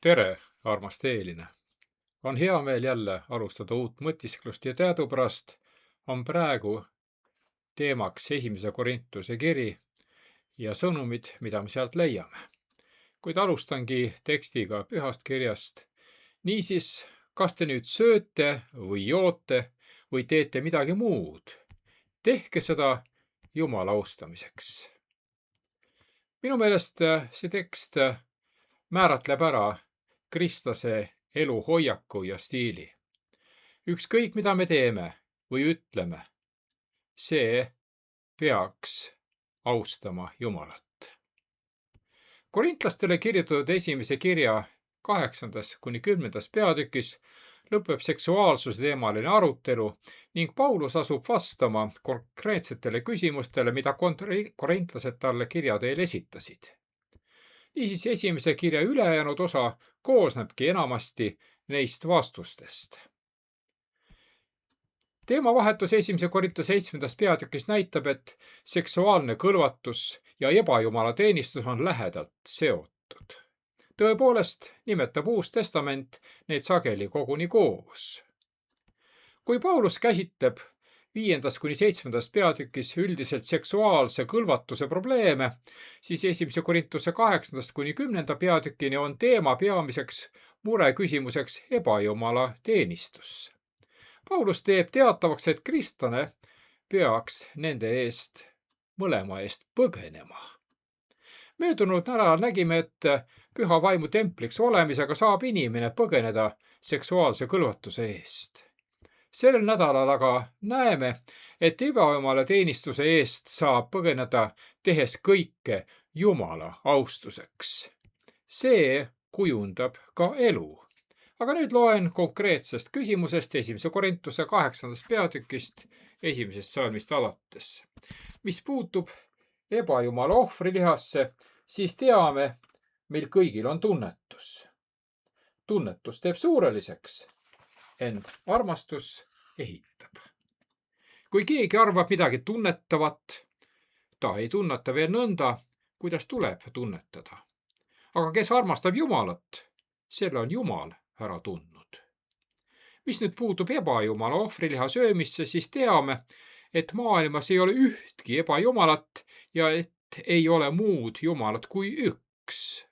Tere, armas teeline! On hea meel jälle alustada uut mõtisklust ja teadupärast on praegu teemaks 1. Korintuse kiri ja sõnumid, mida me sealt leiame. Kuid alustangi tekstiga pühast kirjast. Niisiis, kas te nüüd sööte või joote või teete midagi muud? Tehke seda Jumala austamiseks. Minu meelest see tekst määratleb ära kristlase elu hoiaku ja stiili. Ükskõik, mida me teeme või ütleme, see peaks austama Jumalat. Korintlastele kirjutatud 1. kirja 8.–10. peatükis lõpeb seksuaalsuse teemaline arutelu ning Paulus asub vastama konkreetsetele küsimustele, mida korintlased talle kirja teel esitasid. Niisiis 1. kirja ülejäänud osa koosnebki enamasti neist vastustest. Teemavahetus 1. Korintuse 7. peatükis näitab, et seksuaalne kõlvatus ja ebajumala teenistus on lähedalt seotud. Tõepoolest nimetab Uus Testament neid sageli koguni koos. Kui Paulus käsitleb 5.–7. peatükis üldiselt seksuaalse kõlvatuse probleeme, siis 1. Korintuse 8.–10. peatükini on teema peamiseks mureküsimuseks ebajumala teenistus. Paulus teeb teatavaks, et kristlane peaks nende eest, mõlema eest põgenema. Möödunud nädalal nägime, et püha vaimu templiks olemisega saab inimene põgeneda seksuaalse kõlvatuse eest. Sellel nädalal aga näeme, et ebajumala teenistuse eest saab põgeneda, tehes kõike Jumala austuseks. See kujundab ka elu. Aga nüüd loen konkreetsest küsimusest 1. Korintuse 8. peatükist 1. salmist alates. Mis puutub ebajumala ohvrilihasse, siis teame, meil kõigil on tunnetus. Tunnetus teeb suureliseks, ent armastus ehitab. Kui keegi arvab midagi tunnetavat, ta ei tunneta veel nõnda, kuidas tuleb tunnetada. Aga kes armastab Jumalat, selle on Jumal ära tundnud. Mis nüüd puutub ebajumala ohvriliha söömisse, siis teame, et maailmas ei ole ühtki ebajumalat ja et ei ole muud jumalat kui üks.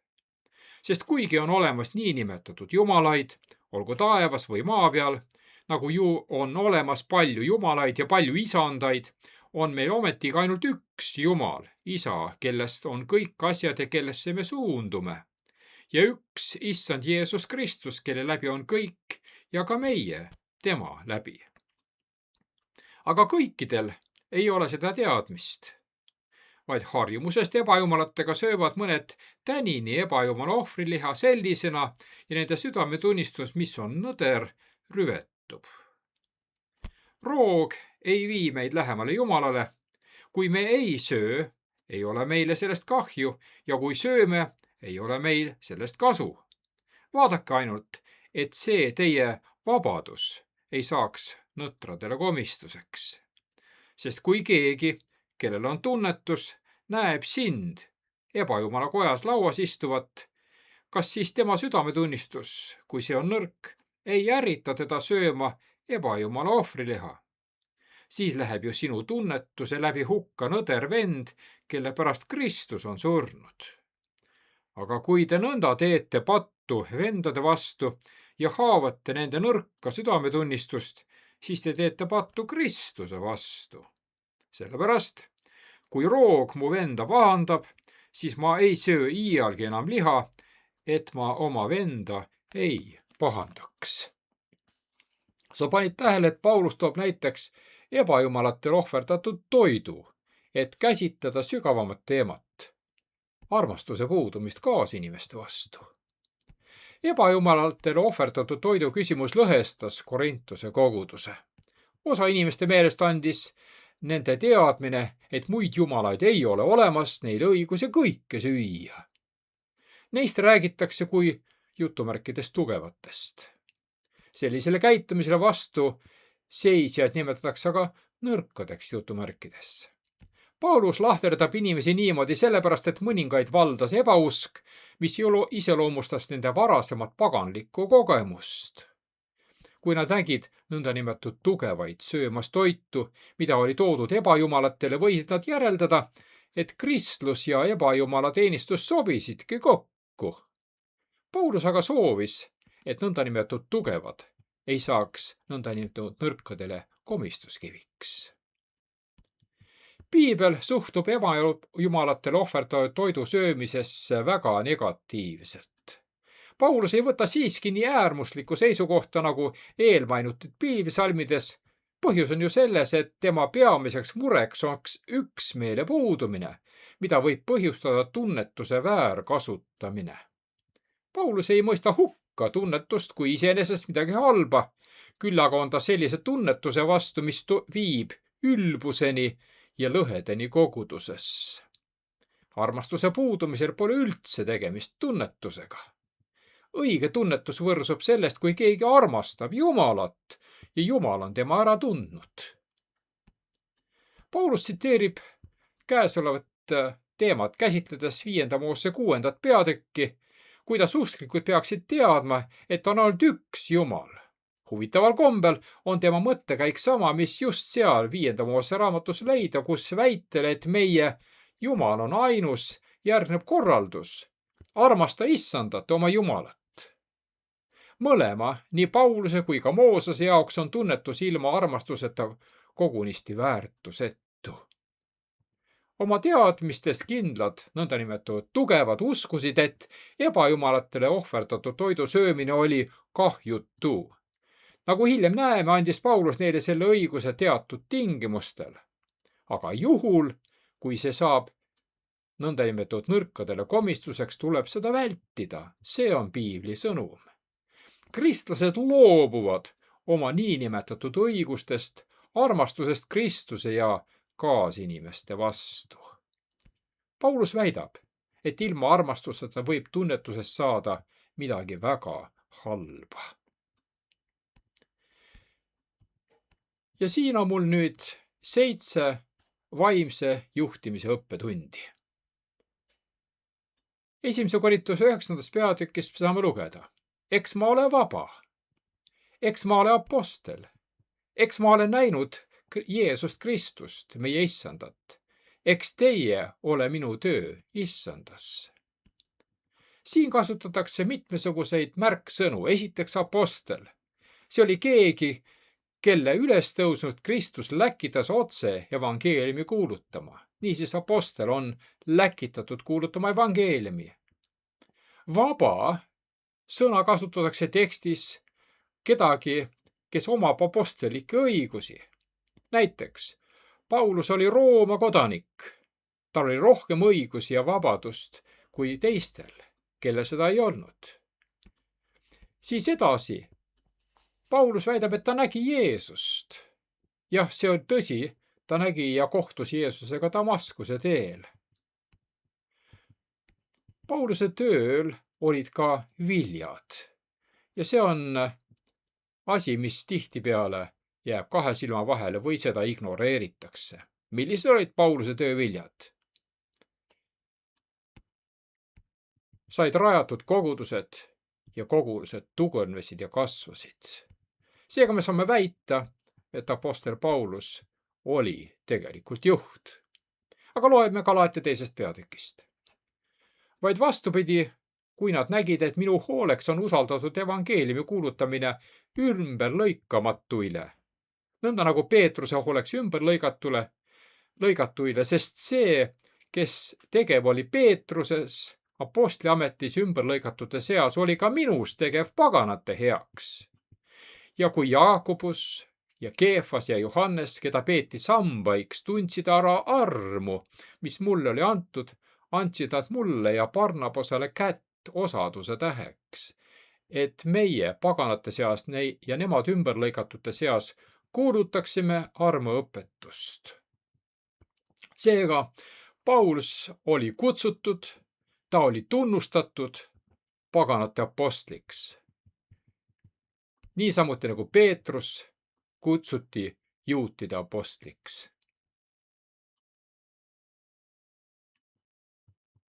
Sest kuigi on olemas niinimetatud jumalaid, olgu taevas või maa peal, nagu ju on olemas palju jumalaid ja palju isandaid, on meil ometigi ainult üks Jumal, Isa, kellest on kõik asjad ja kellesse me suundume. Ja üks issand Jeesus Kristus, kelle läbi on kõik ja ka meie tema läbi. Aga kõikidel ei ole seda teadmist, vaid harjumusest ebajumalatega söövad mõned tänini ebajumala ohvriliha sellisena ja nende südametunnistus, mis on nõder, rüvetub. Roog ei vii meid lähemale Jumalale. Kui me ei söö, ei ole meile sellest kahju ja kui sööme, ei ole meil sellest kasu. Vaadake ainult, et see teie vabadus ei saaks nõtradele komistuseks. Sest kui keegi, kellel on tunnetus, näeb sind ebajumala kojas lauas istuvat, kas siis tema südametunnistus, kui see on nõrk, ei ärrita teda sööma ebajumala ohvriliha? Siis läheb ju sinu tunnetuse läbi hukka nõder vend, kelle pärast Kristus on surnud. Aga kui te nõnda teete pattu vendade vastu ja haavate nende nõrka südametunnistust, siis te teete pattu Kristuse vastu. Sellepärast, kui roog mu venda pahandab, siis ma ei söö iialgi enam liha, et ma oma venda ei pahandaks. Sa panid tähele, et Paulus toob näiteks ebajumalatel ohverdatud toidu, et käsitleda sügavamat teemat. Armastuse puudumist kaasinimeste vastu. Ebajumalatel ohverdatud toidu küsimus lõhestas Korintuse koguduse. Osa inimeste meelest andis nende teadmine, et muid jumalaid ei ole olemas, neil õiguse kõike süüa. Neist räägitakse kui jutumärkides tugevatest. Sellisele käitumisele vastu seisjad nimetatakse aga nõrkadeks jutumärkides. Paulus lahterdab inimesi niimoodi sellepärast, et mõningaid valdas ebausk, mis iseloomustas nende varasemat paganlikku kogemust. Kui nad nägid nõndanimetatud tugevaid söömas toitu, mida oli toodud ebajumalatele, võisid nad järeldada, et kristlus ja ebajumalateenistus sobisidki kokku. Paulus aga soovis, et nõndanimetatud tugevad ei saaks nõndanimetatud nõrkadele komistuskiviks. Piibel suhtub ebajumalatele ohverdatud toidu söömisesse väga negatiivselt. Paulus ei võta siiski nii äärmuslikku seisukohta nagu eelmainitud piiblisalmides. Põhjus on ju selles, et tema peamiseks mureks oleks üksmeele puudumine, mida võib põhjustada tunnetuse väärkasutamine. Paulus ei mõista hukka tunnetust kui iseenesest midagi halba, küll aga on ta sellise tunnetuse vastu, mis viib ülbuseni ja lõhedeni koguduses. Armastuse puudumisel pole üldse tegemist tunnetusega. Õige tunnetus võrsub sellest, kui keegi armastab Jumalat ja Jumal on tema ära tundnud. Paulus tsiteerib käesolevat teemat käsitledes 5. Moose 6. peatükki, kuidas usklikud peaksid teadma, et on ainult üks Jumal. Huvitaval kombel on tema mõttekäik sama, mis just seal 5. Moose raamatus leida, kus väitel, et meie Jumal on ainus, järgneb korraldus. Armasta Issandat, oma Jumalat. Mõlema, nii Pauluse kui ka Moosese jaoks on tunnetus ilma armastuseta kogunisti väärtusetu. Oma teadmistes kindlad, nõndanimetatud tugevad uskusid, et ebajumalatele ohverdatud toidu söömine oli kahjutu. Nagu hiljem näeme, andis Paulus neile selle õiguse teatud tingimustel. Aga juhul, kui see saab nõndanimetatud nõrkadele komistuseks, tuleb seda vältida. See on piibli sõnum. Kristlased loobuvad oma niinimetatud õigustest, armastusest Kristuse ja kaasinimeste vastu. Paulus väidab, et ilma armastuseta võib tunnetusest saada midagi väga halba. Ja siin on mul nüüd 7 vaimse juhtimise õppetundi. 1. Korintuse 9. peatükist saame lugeda. Eks ma ole vaba. Eks ma ole apostel. Eks ma olen näinud Jeesust Kristust, meie Issandat. Eks teie ole minu töö Issandas. Siin kasutatakse mitmesuguseid märksõnu. Esiteks apostel. See oli keegi, kelle ülestõusnud Kristus läkitas otse evangeeliumi kuulutama. Niisiis apostel on läkitatud kuulutama evangeeliumi. Vaba sõna kasutatakse tekstis kedagi, kes omab apostelikke õigusi. Näiteks, Paulus oli Rooma kodanik. Tal oli rohkem õigusi ja vabadust kui teistel, kelle seda ei olnud. Siis edasi, Paulus väidab, et ta nägi Jeesust. Jah, see on tõsi, ta nägi ja kohtus Jeesusega Damaskuse teel. Pauluse tööl olid ka viljad. Ja see on asi, mis tihtipeale jääb 2 silma vahele või seda ignoreeritakse. Millised olid Pauluse töö viljad? Said rajatud kogudused ja kogudused tugevnesid ja kasvasid. Seega me saame väita, et apostel Paulus oli tegelikult juht. Aga loeme Galaatia 2. peatükist. Vaid vastupidi, kui nad nägid, et minu hooleks on usaldatud evangeeliumi kuulutamine ümberlõikamatuile, nõnda nagu Peetruse hooleks ümberlõigatuile, sest see, kes tegev oli Peetruses apostliametis ümberlõigatute seas, oli ka minus tegev paganate heaks. Ja kui Jaakobus ja Keefas ja Johannes, keda peeti sambaiks, tundsid ära armu, mis mulle oli antud, andsid nad mulle ja Barnabasele kätt osaduse täheks, et meie paganate seas ja nemad ümberlõigatute seas kuulutaksime armuõpetust. Seega, Paulus oli kutsutud, ta oli tunnustatud paganate apostliks. Niisamuti nagu Peetrus kutsuti juutide apostliks.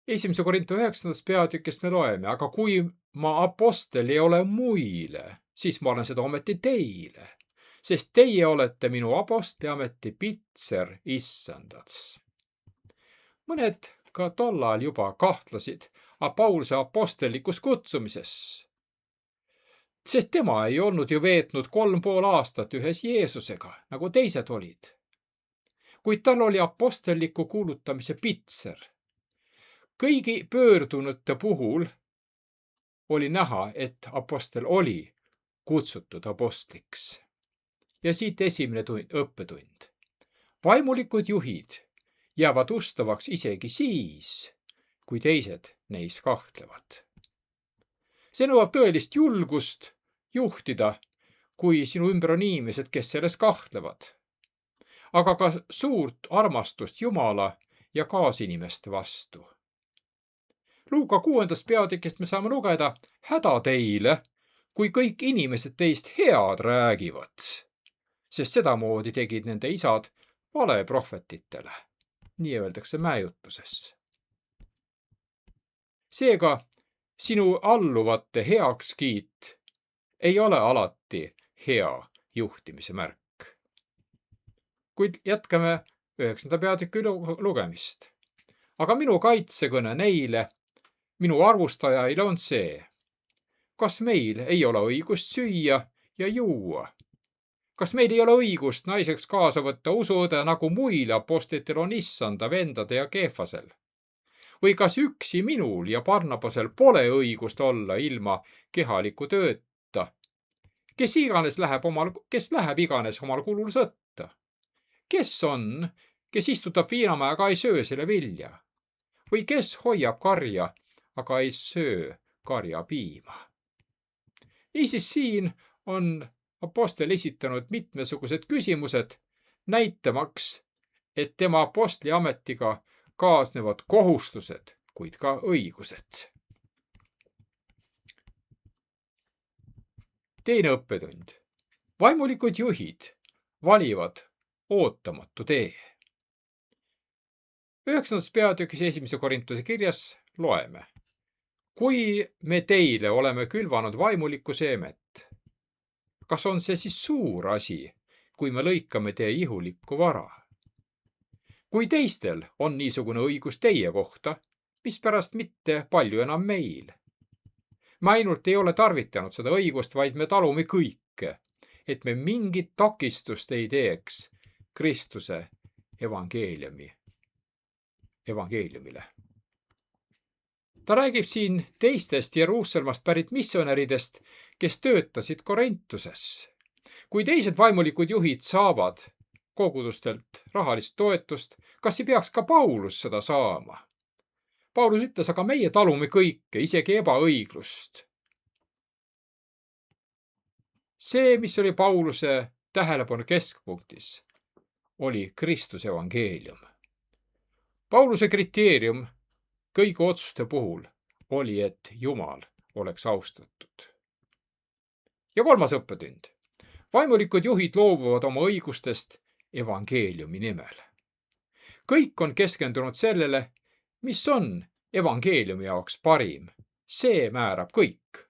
Esimese Korintuse 9. peatükist me loeme, aga kui ma apostel ei ole muile, siis ma olen seda ometi teile, sest teie olete minu apostliameti pitser issandas. Mõned ka tollal juba kahtlesid Pauluse apostellikus kutsumises, sest tema ei olnud ju veetnud 3,5 aastat ühes Jeesusega, nagu teised olid. Kuid tal oli apostelliku kuulutamise pitser. Kõigi pöördunute puhul oli näha, et apostel oli kutsutud apostliks. Ja siit esimene õppetund. Vaimulikud juhid jäävad ustavaks isegi siis, kui teised neis kahtlevad. See nõuab tõelist julgust juhtida, kui sinu ümber on inimesed, kes selles kahtlevad. Aga ka suurt armastust Jumala ja kaasinimeste vastu. Luuka 6. peatükist me saame lugeda: häda teile, kui kõik inimesed teist head räägivad, sest sedamoodi tegid nende isad valeprohvetitele. Nii öeldakse mäejutluses. Seega, sinu alluvate heakskiit ei ole alati hea juhtimise märk. Kuid jätkame 9. peatüki lugemist. Aga minu kaitsekõne neile, minu arvustajaile on see: kas meil ei ole õigust süüa ja juua? Kas meil ei ole õigust naiseks kaasa võtta usuõde, nagu muil apostlitele on Issanda, vendade ja Keefasel? Või kas üksi minul ja Barnabasel pole õigust olla ilma kehaliku tööta? Kes läheb iganes omal kulul sõtta? Kes on, kes istutab viinamäe, aga ei söö selle vilja? Või kes hoiab karja, aga ei söö karjapiima? Niisiis siin on apostel esitanud mitmesugused küsimused, näitamaks, et tema apostliametiga kaasnevad kohustused, kuid ka õigused. Teine õppetund. Vaimulikud juhid valivad ootamatu tee. 9. peatükis 1. Korintuse kirjas loeme: kui me teile oleme külvanud vaimulikku seemet, kas on see siis suur asi, kui me lõikame teie ihulikku vara? Kui teistel on niisugune õigus teie kohta, mispärast mitte palju enam meil? Me ainult ei ole tarvitanud seda õigust, vaid me talume kõike, et me mingit takistust ei teeks Kristuse evangeeliumile. Ta räägib siin teistest Jeruusalemmast pärit missionäridest, kes töötasid Korintuses. Kui teised vaimulikud juhid saavad kogudustelt rahalist toetust, kas ei peaks ka Paulus seda saama? Paulus ütles, aga meie talume kõike, isegi ebaõiglust. See, mis oli Pauluse tähelepanu keskpunktis, oli Kristuse evangeelium. Pauluse kriteerium kõigi otsuste puhul oli, et Jumal oleks austatud. Ja 3. õppetund. Vaimulikud juhid loobuvad oma õigustest evangeeliumi nimel. Kõik on keskendunud sellele, mis on evangeeliumi jaoks parim. See määrab kõik.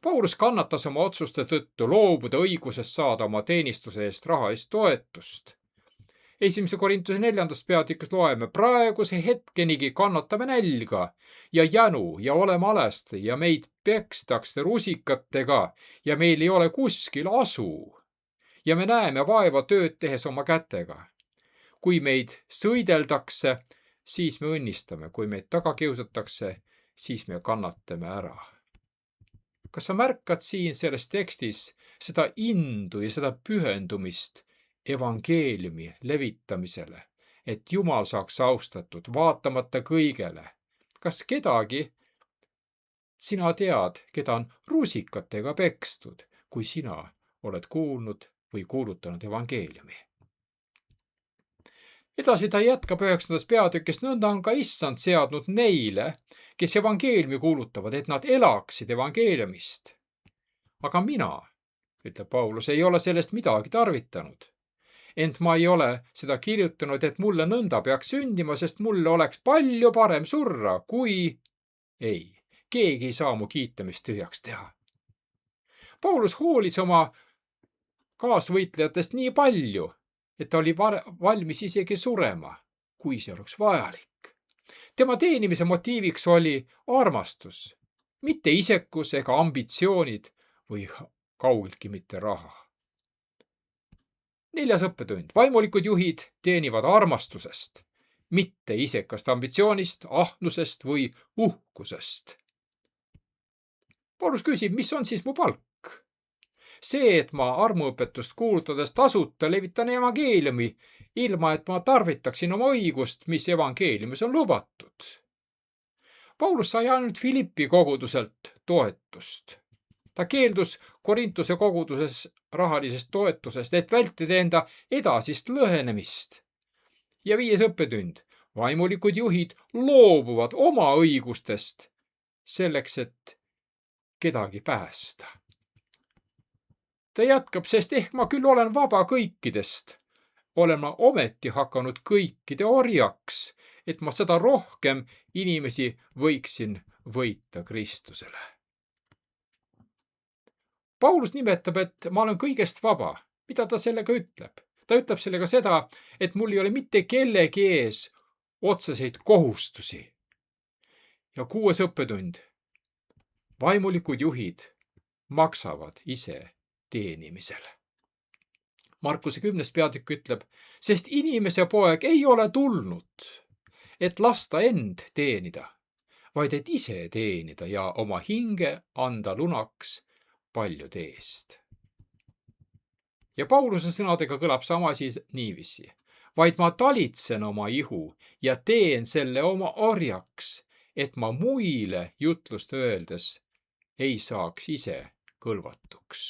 Paulus kannatas oma otsuste tõttu loobuda õigusest saada oma teenistuse eest rahalist toetust. 1. Korintuse 4. peatükis loeme: praeguse hetkenigi kannatame nälga ja jänu ja oleme alasti ja meid pekstakse rusikatega ja meil ei ole kuskil asu. Ja me näeme vaeva tööd tehes oma kätega. Kui meid sõideldakse, siis me õnnistame, kui meid taga kiusatakse, siis me kannatame ära. Kas sa märkad siin selles tekstis seda indu ja seda pühendumist evangeeliumi levitamisele, et Jumal saaks austatud vaatamata kõigele? Kas kedagi sina tead, keda on rusikatega pekstud, kui sina oled kuulnud või kuulutanud evangeeliumi? Edasi ta jätkab 9. peatükist: nõnda on ka Issand seadnud neile, kes evangeeliumi kuulutavad, et nad elaksid evangeeliumist. Aga mina, ütleb Paulus, ei ole sellest midagi tarvitanud. ent ma ei ole seda kirjutanud, et mulle nõnda peaks sündima, sest mulle oleks palju parem surra, kui ei. Keegi ei saa mu kiitamist tühjaks teha. Paulus hoolis oma kaasvõitlejatest nii palju, et ta oli valmis isegi surema, kui see oleks vajalik. Tema teenimise motiiviks oli armastus, mitte isekus ega ambitsioonid või kaugeltki mitte raha. 4. õppetund. Vaimulikud juhid teenivad armastusest, mitte isekast ambitsioonist, ahnusest või uhkusest. Paulus küsib, mis on siis mu palk? See, et ma armuõpetust kuulutades tasuta levitan evangeeliumi, ilma et ma tarvitaksin oma õigust, mis evangeeliumis on lubatud. Paulus sai ainult Philippi koguduselt toetust. Ta keeldus Korintuse koguduses rahalisest toetusest, et vältida enda edasist lõhenemist. Ja 5. õppetund. Vaimulikud juhid loobuvad oma õigustest selleks, et kedagi päästa. Ta jätkab, sest ehk ma küll olen vaba kõikidest, olen ma ometi hakanud kõikide orjaks, et ma seda rohkem inimesi võiksin võita Kristusele. Paulus nimetab, et ma olen kõigest vaba. Mida ta sellega ütleb? Ta ütleb sellega seda, et mul ei ole mitte kellegi ees otseseid kohustusi. Ja 6. õppetund. Vaimulikud juhid maksavad ise teenimisele. Markuse 10. peatükk ütleb, sest inimese poeg ei ole tulnud, et lasta end teenida, vaid et ise teenida ja oma hinge anda lunaks paljude eest. Ja Pauluse sõnadega kõlab sama asi niiviisi. Vaid ma talitsen oma ihu ja teen selle oma orjaks, et ma muile jutlust öeldes ei saaks ise kõlvatuks.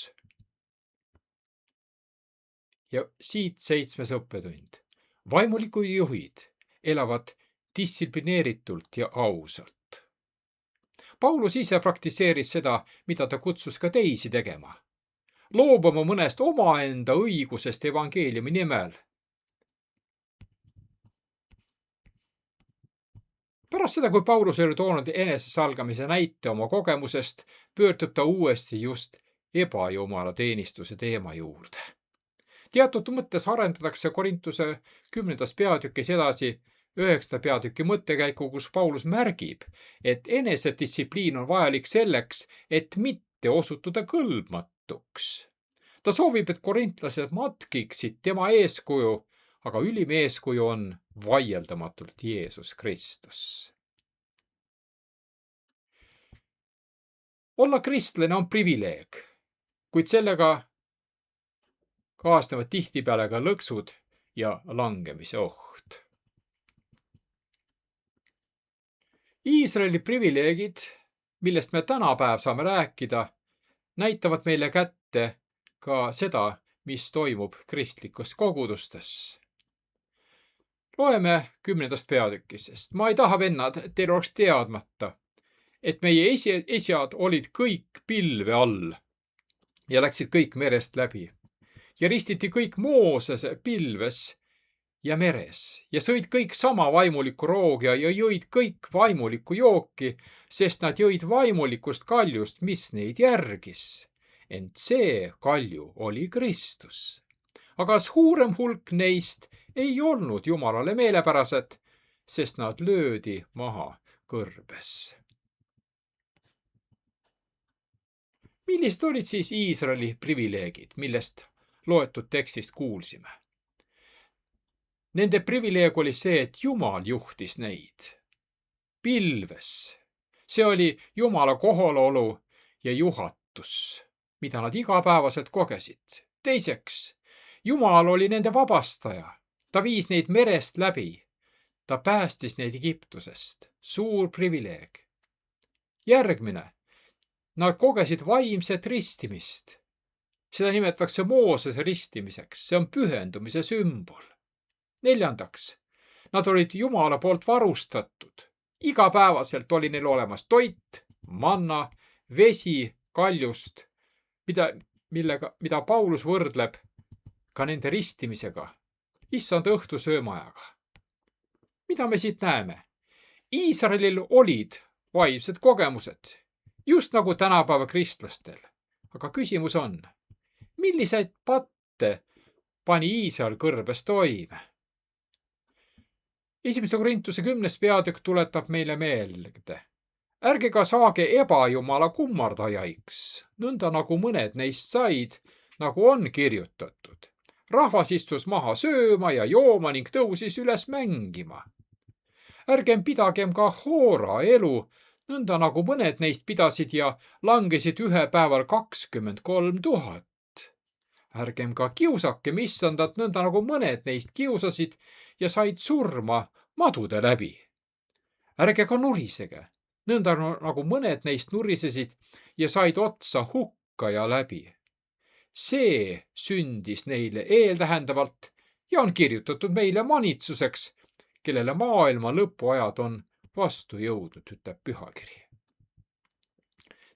Ja siit 7. õppetund. Vaimulikud juhid elavad distsiplineeritult ja ausalt. Paulus ise praktiseeris seda, mida ta kutsus ka teisi tegema. Loobuma mõnest omaenda õigusest evangeeliumi nimel. Pärast seda, kui Paulus oli toonud enesesalgamise näite oma kogemusest, pöördub ta uuesti just ebajumala teenistuse teema juurde. Teatud mõttes arendatakse Korintuse 10. peatükis edasi 9. peatüki mõttekäiku, kus Paulus märgib, et enesedistsipliin on vajalik selleks, et mitte osutuda kõlbmatuks. Ta soovib, et korintlased matkiksid tema eeskuju, aga ülim eeskuju on vaieldamatult Jeesus Kristus. Olla kristlane on privileeg, kuid sellega kaasnevad tihtipeale ka lõksud ja langemise oht. Iisraeli privileegid, millest me tänapäev saame rääkida, näitavad meile kätte ka seda, mis toimub kristlikes kogudustes. Loeme 10. peatükisest. Ma ei taha, vennad, et teil oleks teadmata, et meie esiad olid kõik pilve all ja läksid kõik merest läbi. Ja ristiti kõik Moosese pilves ja meres ja sõid kõik sama vaimulikku roogi ja jõid kõik vaimulikku jooki, sest nad jõid vaimulikust kaljust, mis neid järgis. Ent see kalju oli Kristus. Aga suurem hulk neist ei olnud Jumalale meelepärased, sest nad löödi maha kõrbes. Millised olid siis Iisraeli privileegid, millest loetud tekstist kuulsime? Nende privileeg oli see, et Jumal juhtis neid pilves. See oli Jumala kohalolu ja juhatus, mida nad igapäevaselt kogesid. Teiseks, Jumal oli nende vabastaja. Ta viis neid merest läbi. Ta päästis neid Egiptusest. Suur privileeg. Järgmine. Nad kogesid vaimset ristimist. Seda nimetatakse Moosese ristimiseks. See on pühendumise sümbol. Neljandaks. Nad olid Jumala poolt varustatud. Igapäevaselt oli neil olemas toit, manna, vesi kaljust, mida Paulus võrdleb ka nende ristimisega, issand õhtusöömaajaga. Mida me siit näeme? Iisraelil olid vaimsed kogemused, just nagu tänapäeva kristlastel. Aga küsimus on, milliseid patte pani Iisrael kõrbes toime? Esimese Korintuse 10. peatükk tuletab meile meelde. Ärge ka saage ebajumala kummardajaiks, nõnda nagu mõned neist said, nagu on kirjutatud. Rahvas istus maha sööma ja jooma ning tõusis üles mängima. Ärgem pidagem ka hoora elu, nõnda nagu mõned neist pidasid ja langesid ühe päeval 23 000. Ärgem ka kiusakem issandat, nõnda nagu mõned neist kiusasid ja said surma madude läbi. Ärge ka nurisege, nõnda nagu mõned neist nurisesid ja said otsa hukka ja läbi. See sündis neile eeltähendavalt ja on kirjutatud meile manitsuseks, kellele maailma lõpuajad on vastu jõudnud, ütleb pühakiri.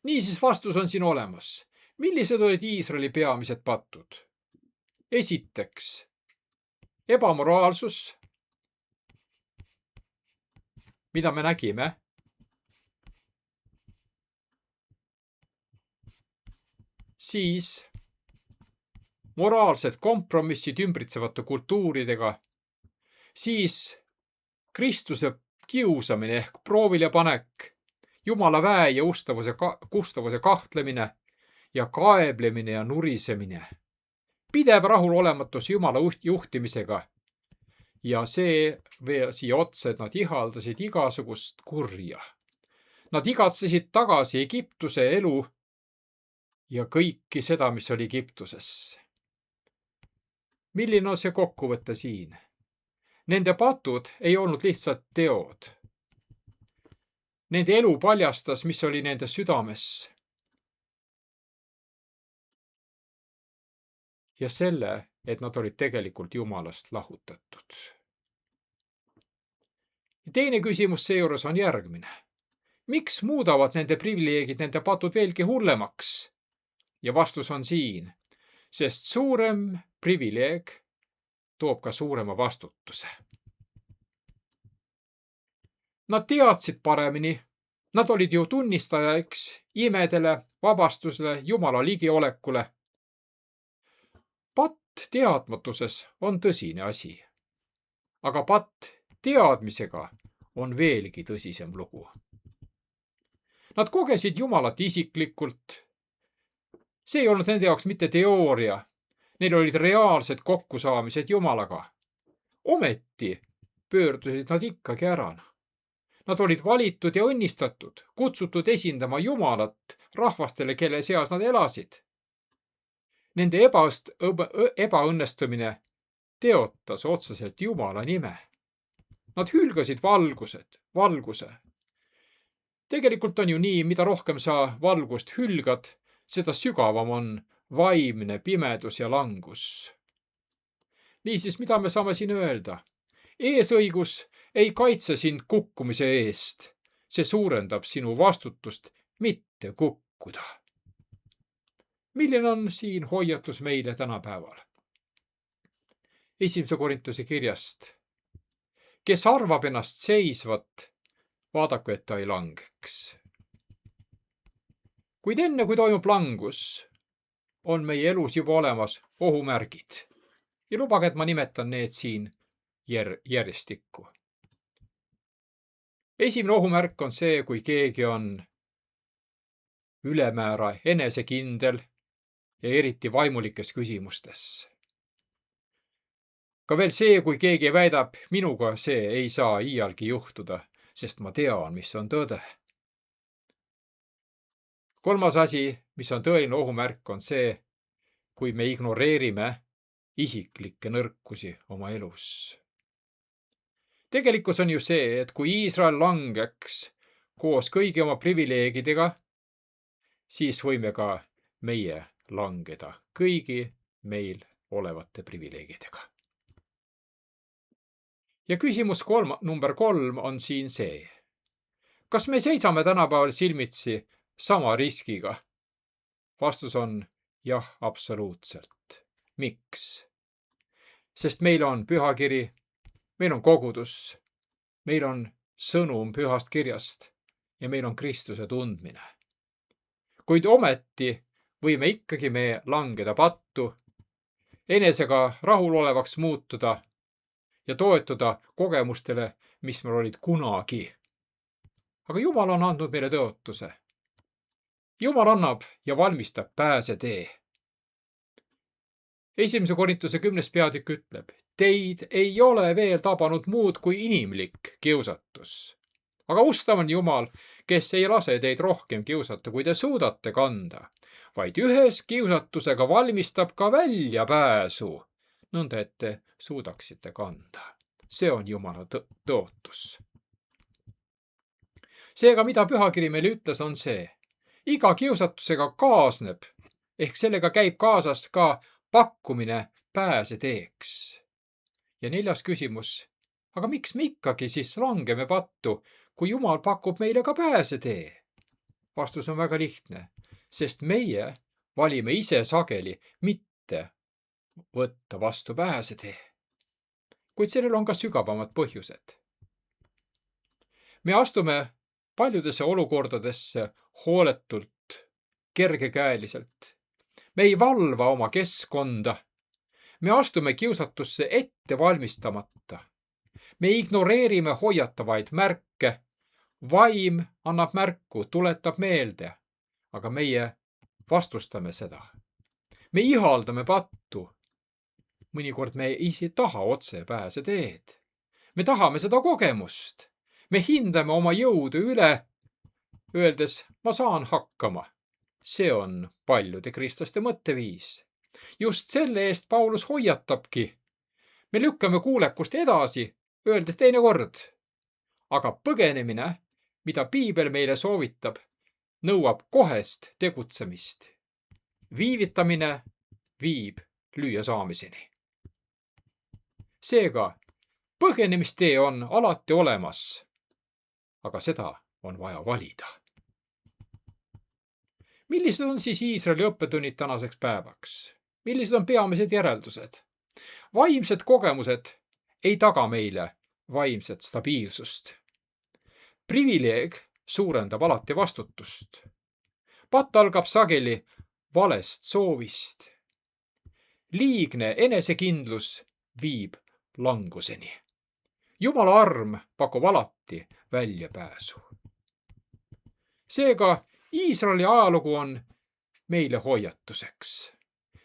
Niisiis vastus on siin olemas. Millised olid Iisraeli peamised patud? Esiteks, ebamoraalsus, mida me nägime. Siis moraalsed kompromissid ümbritsevate kultuuridega. Siis Kristuse kiusamine ehk proovile panek, Jumala väe ja ustavuse kahtlemine ja kaeblemine ja nurisemine. Pidev rahulolematus Jumala juhtimisega. Ja see veel siia otsa, et nad ihaldasid igasugust kurja. Nad igatsesid tagasi Egiptuse elu ja kõiki seda, mis oli Egiptuses. Milline on see kokkuvõte siin? Nende patud ei olnud lihtsalt teod. Nende elu paljastas, mis oli nende südames. Ja selle, et nad olid tegelikult Jumalast lahutatud. Ja teine küsimus seejuures on järgmine. Miks muudavad nende privileegid nende patud veelgi hullemaks? Ja vastus on siin, sest suurem privileeg toob ka suurema vastutuse. Nad teadsid paremini, nad olid ju tunnistajaks imedele, vabastusele, Jumala ligiolekule. Patt teadmatuses on tõsine asi, aga patt teadmisega on veelgi tõsisem lugu. Nad kogesid Jumalat isiklikult. See ei olnud nende jaoks mitte teooria. Neil olid reaalsed kokkusaamised Jumalaga. Ometi pöördusid nad ikkagi ära. Nad olid valitud ja õnnistatud, kutsutud esindama Jumalat rahvastele, kelle seas nad elasid. Nende ebaõnnestumine teotas otseselt Jumala nime. Nad hülgasid valguse. Tegelikult on ju nii, mida rohkem sa valgust hülgad, seda sügavam on vaimne pimedus ja langus. Niisiis, mida me saame siin öelda? Eesõigus ei kaitse sind kukkumise eest. See suurendab sinu vastutust mitte kukkuda. Milline on siin hoiatus meile tänapäeval? Esimese Korintuse kirjast. Kes arvab ennast seisvat, vaadaku, et ta ei langeks. Kuid enne, kui toimub langus, on meie elus juba olemas ohumärgid. Ja lubage, et ma nimetan need siin järjestikku. Esimene ohumärk on see, kui keegi on ülemäära enesekindel ja eriti vaimulikes küsimustes. Ka veel see, kui keegi väidab, minuga see ei saa iialgi juhtuda, sest ma tean, mis on tõde. Kolmas asi, mis on tõeline ohumärk, on see, kui me ignoreerime isiklikke nõrkusi oma elus. Tegelikkus on ju see, et kui Iisrael langeks koos kõigi oma privileegidega, siis võime ka meie langeda kõigi meil olevate privileegidega. Ja küsimus number 3 on siin see. Kas me seisame tänapäeval silmitsi sama riskiga? Vastus on jah, absoluutselt. Miks? sest meil on pühakiri, meil on kogudus, meil on sõnum pühast kirjast ja meil on Kristuse tundmine. Kuid ometi võime ikkagi me langeda pattu, enesega rahulolevaks muutuda ja toetuda kogemustele, mis meil olid kunagi. Aga Jumal on andnud meile tõotuse. Jumal annab ja valmistab pääsetee. 1. Korintuse 10. peatükk ütleb, teid ei ole veel tabanud muud kui inimlik kiusatus. Aga ustav on Jumal, kes ei lase teid rohkem kiusata, kui te suudate kanda, vaid ühes kiusatusega valmistab ka väljapääsu, nõnda et te suudaksite kanda. See on Jumala tõotus. Seega, mida pühakiri meile ütles, on see. Iga kiusatusega kaasneb, ehk sellega käib kaasas ka pakkumine pääseteeks. Ja 4. küsimus. Aga miks me ikkagi siis langeme pattu, kui Jumal pakub meile ka pääsetee? Vastus on väga lihtne, sest meie valime ise sageli mitte võtta vastu pääsetee. Kuid sellel on ka sügavamad põhjused. Me astume paljudesse olukordadesse hooletult, kergekäeliselt. Me ei valva oma keskkonda. Me astume kiusatusse ette valmistamata. Me ignoreerime hoiatavaid märke. Vaim annab märku, tuletab meelde, aga meie vastustame seda. Me ihaldame pattu. Mõnikord me ei taha otse pääseteed. Me tahame seda kogemust. Me hindame oma jõudu üle, öeldes, ma saan hakkama. See on paljude kristlaste mõtteviis. Just selle eest Paulus hoiatabki. Me lükkame kuulekust edasi, öeldes teinekord. Aga põgenemine, mida Piibel meile soovitab, nõuab kohest tegutsemist. Viivitamine viib lüüasaamiseni. Seega, põgenemistee on alati olemas. Aga seda on vaja valida. Millised on siis Iisraeli õppetunnid tänaseks päevaks? Millised on peamised järeldused? Vaimsed kogemused ei taga meile vaimset stabiilsust. Privileeg suurendab alati vastutust. Patt algab sageli valest soovist. Liigne enesekindlus viib languseni. Jumala arm pakub alati väljapääsu. Seega Iisraeli ajalugu on meile hoiatuseks.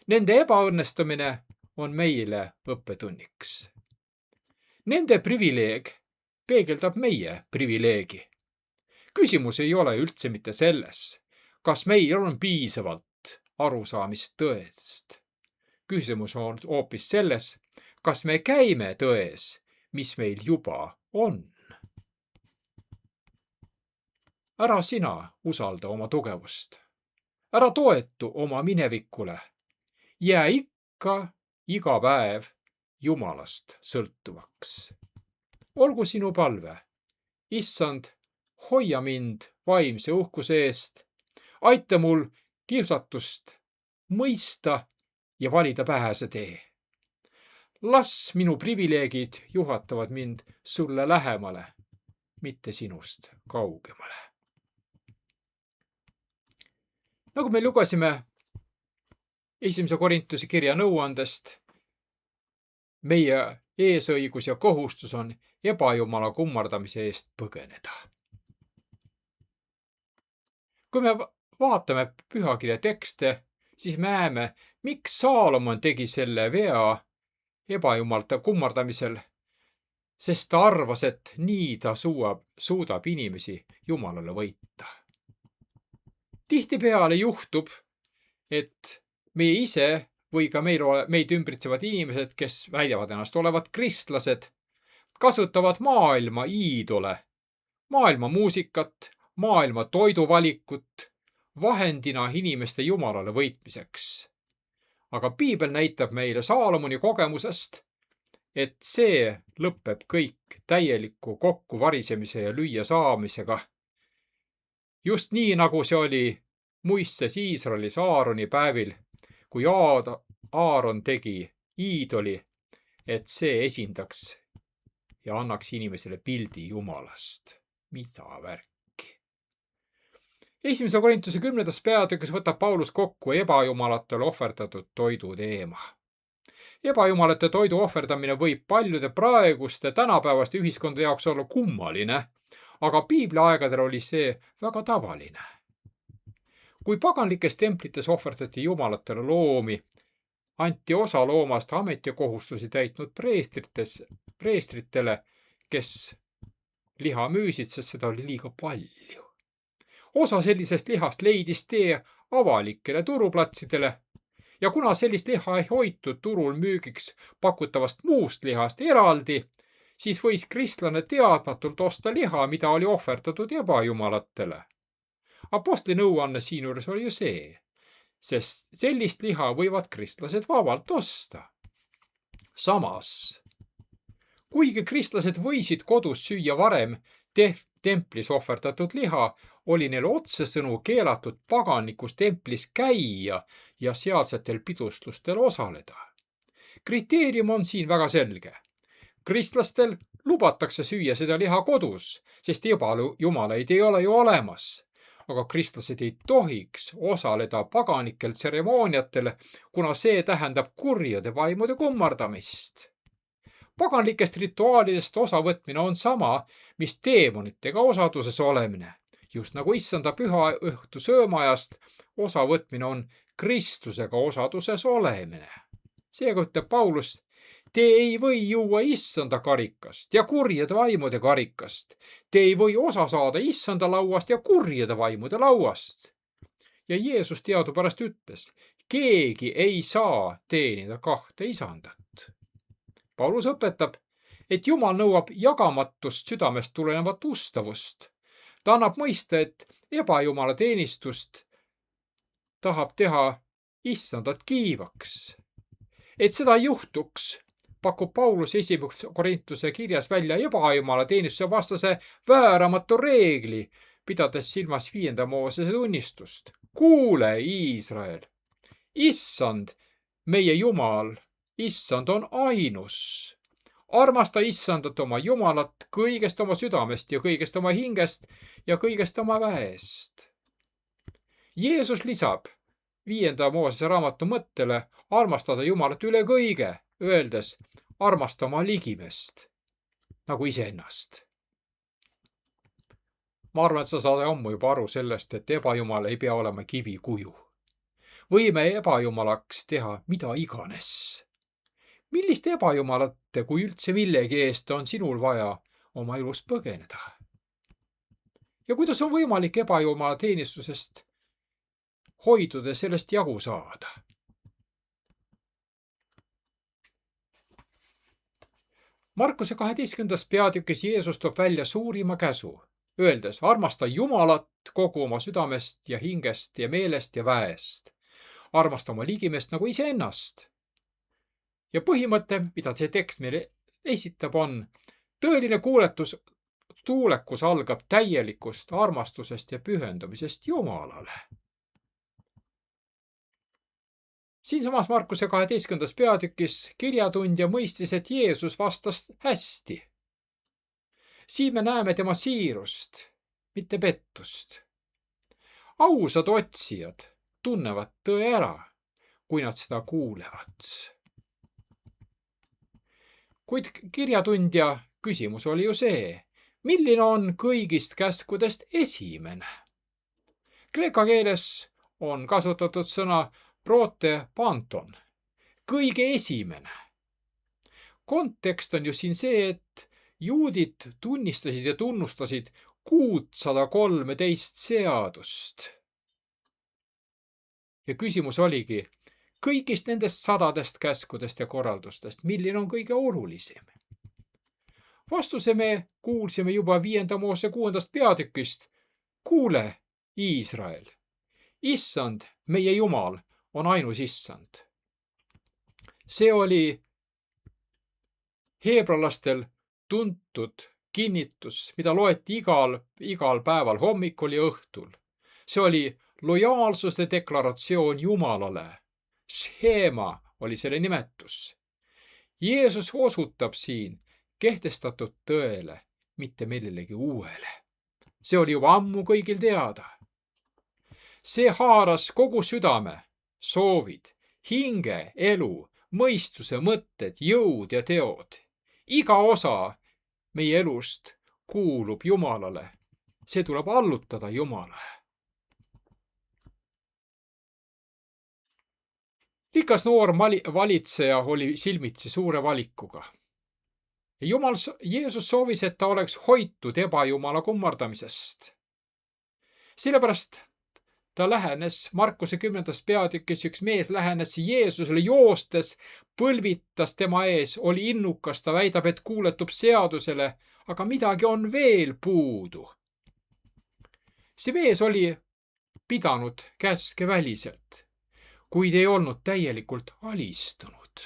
Nende ebaõnnestumine on meile õppetunniks. Nende privileeg peegeldab meie privileegi. Küsimus ei ole üldse mitte selles, kas meil on piisavalt arusaamist tõest. Küsimus on hoopis selles, kas me käime tões, mis meil juba on. Ära sina usalda oma tugevust. Ära toetu oma minevikule. Jää ikka iga päev Jumalast sõltuvaks. Olgu sinu palve. Issand, hoia mind vaimse uhkuse eest. Aita mul kiusatust mõista ja valida pääsetee. Las minu privileegid juhatavad mind sulle lähemale, mitte sinust kaugemale. Nagu me lugesime 1. Korintuse kirja nõuandest, meie eesõigus ja kohustus on ebajumala kummardamise eest põgeneda. Kui me vaatame pühakirja tekste, siis me näeme, miks Saalomon tegi selle vea ebajumalta kummardamisel, sest ta arvas, et nii ta suudab inimesi Jumalale võita. Tihtipeale juhtub, et meie ise või ka meid ümbritsevad inimesed, kes väidavad ennast olevat kristlased, kasutavad maailma iidole, maailma muusikat, maailma toiduvalikut vahendina inimeste Jumalale võitmiseks. Aga Piibel näitab meile Saalomoni kogemusest, et see lõpeb kõik täieliku kokkuvarisemise ja lüüa saamisega. Just nii, nagu see oli muistes Iisraelis Aaroni päevil, kui Aaron tegi iidoli, et see esindaks ja annaks inimesele pildi Jumalast. Mida värki? 1. Korintuse 10. peatükis võtab Paulus kokku ebajumalatele ohverdatud toidu teema. Ebajumalate toidu ohverdamine võib paljude praeguste tänapäevaste ühiskondade jaoks olla kummaline, aga piibli aegadel oli see väga tavaline. Kui paganlikes templites ohverdati jumalatele loomi, anti osa loomast ametikohustusi täitnud preestritele, kes liha müüsid, sest seda oli liiga palju. Osa sellisest lihast leidis tee avalikele turuplatsidele ja kuna sellist liha ei hoitud turul müügiks pakutavast muust lihast eraldi, siis võis kristlane teadmatult osta liha, mida oli ohverdatud ebajumalatele. Apostli nõuanne siinjuures oli ju see, sest sellist liha võivad kristlased vabalt osta. Samas, kuigi kristlased võisid kodus süüa varem templis ohverdatud liha, oli neil otsesõnu keelatud paganlikus templis käia ja sealsetel pidustlustel osaleda. Kriteerium on siin väga selge. Kristlastel lubatakse süüa seda liha kodus, sest ebajumalaid ei ole ju olemas. Aga kristlased ei tohiks osaleda paganikel tseremooniatel, kuna see tähendab kurjade vaimude kummardamist. Paganlikest rituaalidest osavõtmine on sama, mis teemonitega osaduses olemine. Just nagu issanda püha õhtu söömaajast osavõtmine on Kristusega osaduses olemine. Seega ütleb Paulus, te ei või juua issanda karikast ja kurjade vaimude karikast. Te ei või osa saada issanda lauast ja kurjade vaimude lauast. Ja Jeesus teadupärast ütles, keegi ei saa teenida kahte isandat. Paulus õpetab, et Jumal nõuab jagamatust südamest tulenevat ustavust. Ta annab mõista, et ebajumala teenistust tahab teha issandat kiivaks. Et seda juhtuks, pakub Paulus 1. Korintuse kirjas välja ebajumala teenistuse vastase vääramatu reegli, pidades silmas 5. Moosese tunnistust. Kuule, Iisrael, issand, meie Jumal, issand on ainus. Armasta issandat oma Jumalat kõigest oma südamest ja kõigest oma hingest ja kõigest oma väest. Jeesus lisab 5. Moosese raamatu mõttele armastada Jumalat üle kõige, öeldes armasta oma ligimest nagu iseennast. Ma arvan, et sa saad ammu juba aru sellest, et ebajumal ei pea olema kivikuju. Võime ebajumalaks teha mida iganes. Millist ebajumalatte, kui üldse millegi eest on sinul vaja oma elust põgeneda? Ja kuidas on võimalik ebajumala teenistusest hoiduda sellest jagu saada? Markuse 12. peatükis Jeesus toob välja suurima käsu, öeldes armasta Jumalat kogu oma südamest ja hingest ja meelest ja väest. Armasta oma ligimest nagu iseennast. Ja põhimõte, mida see tekst meile esitab, on tõeline tuulekus algab täielikust armastusest ja pühendumisest Jumalale. Siinsamas Markuse 12. peatükis kirjatundja mõistis, et Jeesus vastas hästi. Siin me näeme tema siirust, mitte pettust. Ausad otsijad tunnevad tõe ära, kui nad seda kuulevad. Kuid kirjatundja küsimus oli ju see, milline on kõigist käskudest esimene? Kreeka keeles on kasutatud sõna prote panton, kõige esimene. Kontekst on ju siin see, et juudid tunnistasid ja tunnustasid 613 seadust. Ja küsimus oligi, kõigist nendest sadadest käskudest ja korraldustest, milline on kõige olulisem? Vastuse me kuulsime juba 5. Moose 6. peatükist. Kuule, Iisrael, issand, meie Jumal, on ainus issand. See oli heebrealastel tuntud kinnitus, mida loeti igal päeval hommikul ja õhtul. See oli lojaalsuse deklaratsioon Jumalale. Shema oli selle nimetus. Jeesus osutab siin kehtestatud tõele, mitte millelegi uuele. See oli juba ammu kõigil teada. See haaras kogu südame, soovid, hinge, elu, mõistuse, mõtted, jõud ja teod. Iga osa meie elust kuulub Jumalale. See tuleb allutada Jumalale. Rikas noor valitseja oli silmitsi suure valikuga. Jeesus soovis, et ta oleks hoitud ebajumala kummardamisest. Sellepärast ta lähenes Markuse 10. peatükis, üks mees lähenes Jeesusele joostes, põlvitas tema ees, oli innukas, ta väidab, et kuuletub seadusele, aga midagi on veel puudu. See mees oli pidanud käske väliselt, kuid ei olnud täielikult alistunud.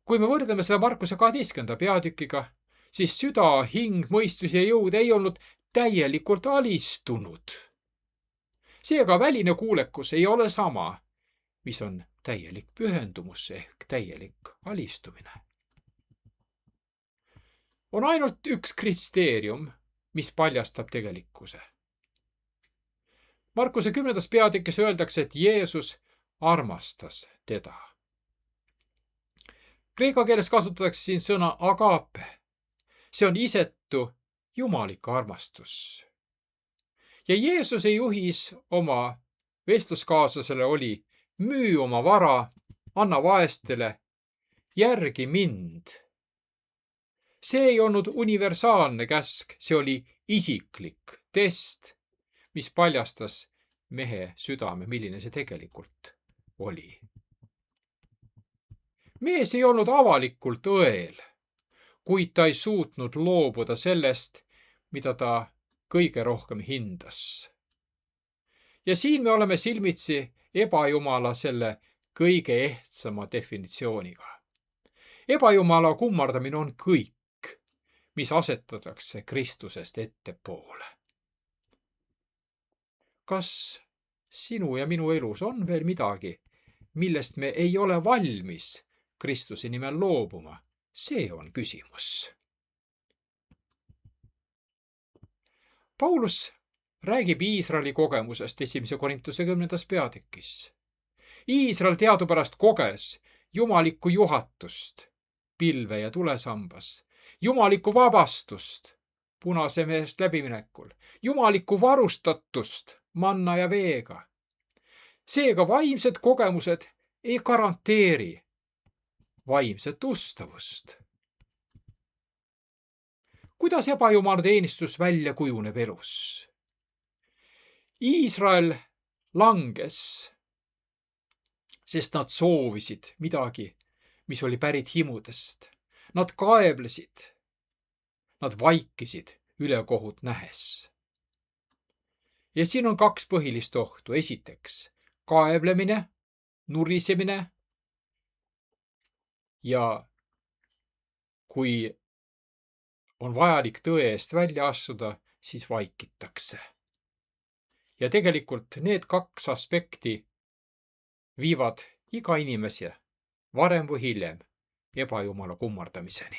Kui me võrdleme seda Markuse 12. peatükiga, siis süda, hing, mõistus ja jõud ei olnud täielikult alistunud. Seega väline kuulekus ei ole sama, mis on täielik pühendumus ehk täielik alistumine. On ainult üks kriteerium, mis paljastab tegelikkuse. Markuse 10. peatükis öeldakse, et Jeesus armastas teda. Kreeka keeles kasutatakse siin sõna agape. See on isetu jumalik armastus. Ja Jeesuse juhis oma vestluskaaslasele oli: müü oma vara, anna vaestele, järgi mind. See ei olnud universaalne käsk, see oli isiklik test, mis paljastas mehe südame, milline see tegelikult oli. Mees ei olnud avalikult õel, kuid ta ei suutnud loobuda sellest, mida ta kõige rohkem hindas. Ja siin me oleme silmitsi ebajumala selle kõige ehtsama definitsiooniga. Ebajumala kummardamine on kõik, mis asetatakse Kristusest ettepoole. Kas sinu ja minu elus on veel midagi, millest me ei ole valmis Kristuse nimel loobuma? See on küsimus. Paulus räägib Iisraeli kogemusest 1. Korintuse 10. peatükis. Iisrael teadupärast koges jumalikku juhatust pilve ja tulesambas, jumalikku vabastust Punase merest läbiminekul, jumalikku varustatust manna ja veega. Seega vaimsed kogemused ei garanteeri vaimset ustavust. Kuidas ebajumala teenistus välja kujuneb elus? Iisrael langes, sest nad soovisid midagi, mis oli pärit himudest. Nad kaeblesid, nad vaikisid ülekohut nähes. Ja siin on kaks põhilist ohtu. Esiteks, kaeblemine, nurisemine ja kui on vajalik tõe eest välja astuda, siis vaikitakse. Ja tegelikult need kaks aspekti viivad iga inimese varem või hiljem ebajumala kummardamiseni.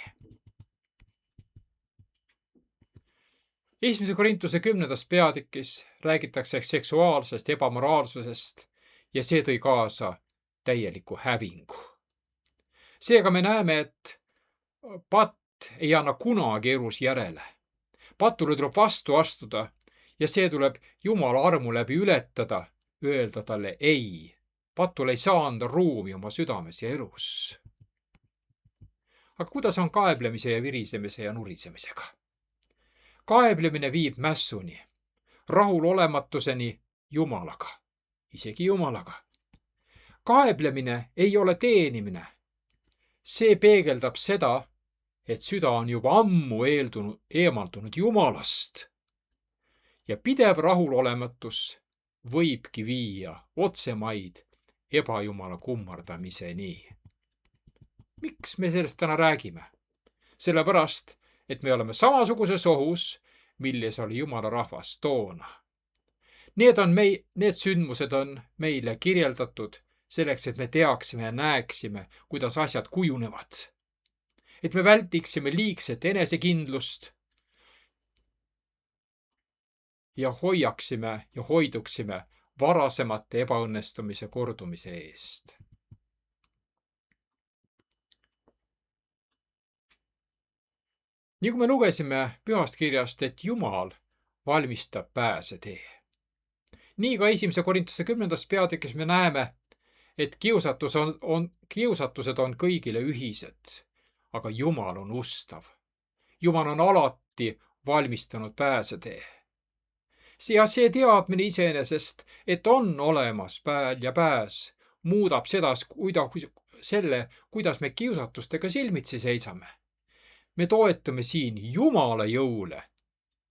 1. Korintuse 10. peatükis räägitakse seksuaalsest ebamoraalsusest ja see tõi kaasa täieliku hävingu. Seega me näeme, et patt ei anna kunagi elus järele. Patule tuleb vastu astuda ja see tuleb Jumala armu läbi ületada, öelda talle ei. Patul ei saa anda ruumi oma südames ja elus. Aga kuidas on kaeblemise ja virisemise ja nurisemisega? Kaeblemine viib mässuni, rahulolematuseni Jumalaga, isegi Jumalaga. Kaeblemine ei ole teenimine. See peegeldab seda, et süda on juba ammu eemaldunud Jumalast. Ja pidev rahulolematus võibki viia otsemaid ebajumala kummardamiseni. Miks me sellest täna räägime? Sellepärast, et me oleme samasuguses ohus, milles oli Jumala rahvas toona. Need sündmused on meile kirjeldatud selleks, et me teaksime ja näeksime, kuidas asjad kujunevad. Et me vältiksime liigset enesekindlust ja hoiaksime ja hoiduksime varasemate ebaõnnestumise kordumise eest. Nii kui me lugesime pühast kirjast, et Jumal valmistab pääsetee. Nii ka 1. Korintuse 10. peatükis me näeme, et kiusatused on kõigile ühised, aga Jumal on ustav. Jumal on alati valmistanud pääsetee. Ja see teadmine iseenesest, et on olemas pääs, muudab selle, kuidas me kiusatustega silmitsi seisame. Me toetume siin Jumala jõule,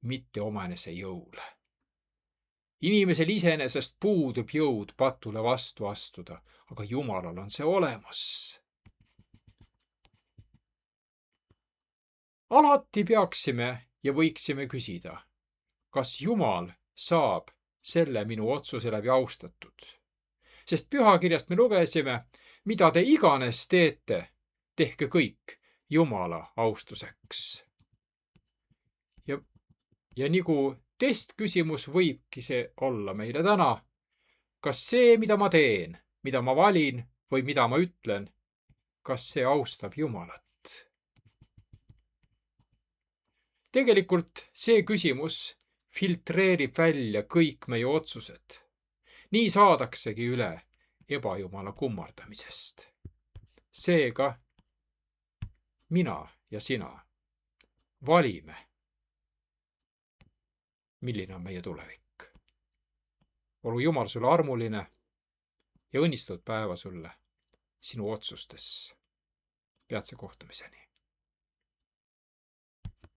mitte omaenese jõule. Inimesel iseenesest puudub jõud patule vastu astuda, aga Jumalal on see olemas. Alati peaksime ja võiksime küsida, kas Jumal saab selle minu otsuse läbi austatud. Sest pühakirjast me lugesime, mida te iganes teete, tehke kõik Jumala austuseks. Ja nagu testküsimus võibki see olla meile täna. Kas see, mida ma teen, mida ma valin või mida ma ütlen, kas see austab Jumalat? Tegelikult see küsimus filtreerib välja kõik meie otsused. Nii saadaksegi üle ebajumala kummardamisest. Seega mina ja sina valime, milline on meie tulevik. Olgu Jumal sulle armuline ja õnnistatud päeva sulle sinu otsustes. Peatse kohtumiseni.